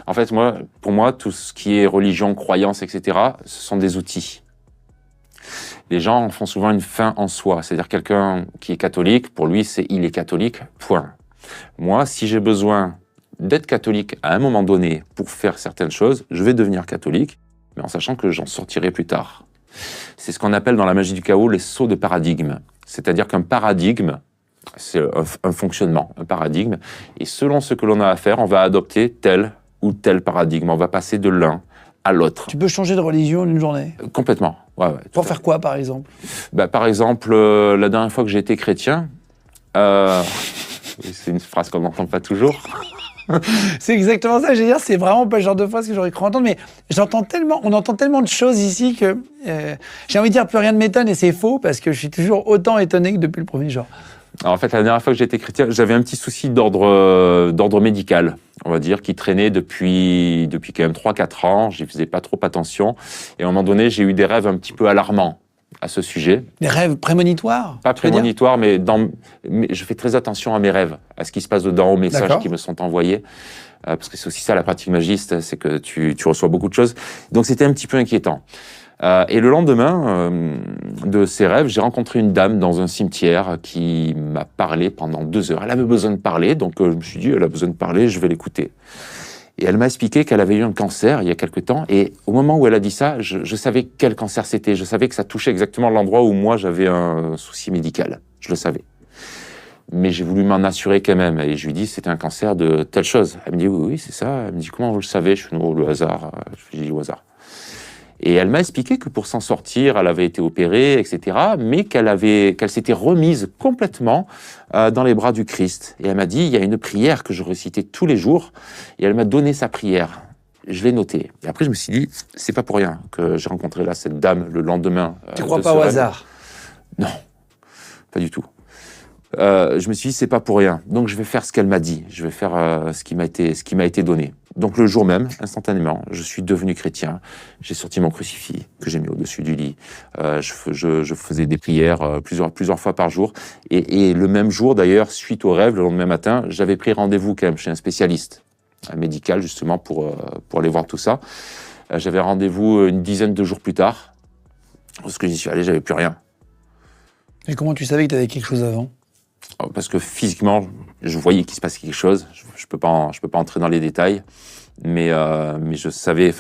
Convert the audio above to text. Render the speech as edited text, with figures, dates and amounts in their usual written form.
En fait, pour moi, tout ce qui est religion, croyance, etc., ce sont des outils. Les gens en font souvent une fin en soi. C'est-à-dire quelqu'un qui est catholique, pour lui, il est catholique, point. Moi, si j'ai besoin d'être catholique à un moment donné pour faire certaines choses, je vais devenir catholique, mais en sachant que j'en sortirai plus tard. C'est ce qu'on appelle dans la magie du chaos les sauts de paradigme. C'est-à-dire qu'un paradigme, c'est un fonctionnement, un paradigme, et selon ce que l'on a à faire, on va adopter tel ou tel paradigme. On va passer de l'un à l'autre. Tu peux changer de religion en une journée? Complètement. Ouais, Pour faire quoi, par exemple? Par exemple, la dernière fois que j'ai été chrétien, c'est une phrase qu'on n'entend pas toujours. C'est exactement ça, je veux dire, c'est vraiment pas le genre de phrase que j'aurais cru entendre, mais on entend tellement de choses ici que j'ai envie de dire plus rien ne m'étonne, et c'est faux, parce que je suis toujours autant étonné que depuis le premier jour. Alors, en fait, la dernière fois que j'ai été chrétien, j'avais un petit souci d'ordre médical, on va dire, qui traînait depuis quand même 3-4 ans. J'y faisais pas trop attention. Et à un moment donné, j'ai eu des rêves un petit peu alarmants à ce sujet. Des rêves prémonitoires? Pas prémonitoires, mais je fais très attention à mes rêves, à ce qui se passe dedans, aux messages qui me sont envoyés. Parce que c'est aussi ça, la pratique magiste, c'est que tu reçois beaucoup de choses. Donc, c'était un petit peu inquiétant. Et le lendemain de ces rêves, j'ai rencontré une dame dans un cimetière qui m'a parlé pendant 2 heures. Elle avait besoin de parler, donc je me suis dit, elle a besoin de parler, je vais l'écouter. Et elle m'a expliqué qu'elle avait eu un cancer il y a quelque temps, et au moment où elle a dit ça, je savais quel cancer c'était. Je savais que ça touchait exactement l'endroit où moi j'avais un souci médical. Je le savais. Mais j'ai voulu m'en assurer quand même, et je lui dis, c'était un cancer de telle chose. Elle me dit, oui, c'est ça. Elle me dit, comment vous le savez? Je suis le hasard. Je lui dis, au hasard. Et elle m'a expliqué que pour s'en sortir, elle avait été opérée, etc., mais qu'elle s'était remise complètement dans les bras du Christ. Et elle m'a dit, il y a une prière que je récitais tous les jours, et elle m'a donné sa prière. Je l'ai notée. Et après, je me suis dit, c'est pas pour rien que j'ai rencontré là cette dame le lendemain. Tu crois pas au hasard? Non, pas du tout. Je me suis dit, c'est pas pour rien. Donc, je vais faire ce qu'elle m'a dit. Je vais faire ce qui m'a été donné. Donc, le jour même, instantanément, je suis devenu chrétien. J'ai sorti mon crucifix que j'ai mis au-dessus du lit. Je faisais des prières plusieurs fois par jour. Et le même jour, d'ailleurs, suite au rêve, le lendemain matin, j'avais pris rendez-vous quand même chez un spécialiste médical, justement, pour aller voir tout ça. J'avais rendez-vous une dizaine de jours plus tard. Parce que j'y suis allé, j'avais plus rien. Et comment tu savais que tu avais quelque chose avant? Parce que physiquement, je voyais qu'il se passait quelque chose. Je peux pas entrer dans les détails, mais je savais.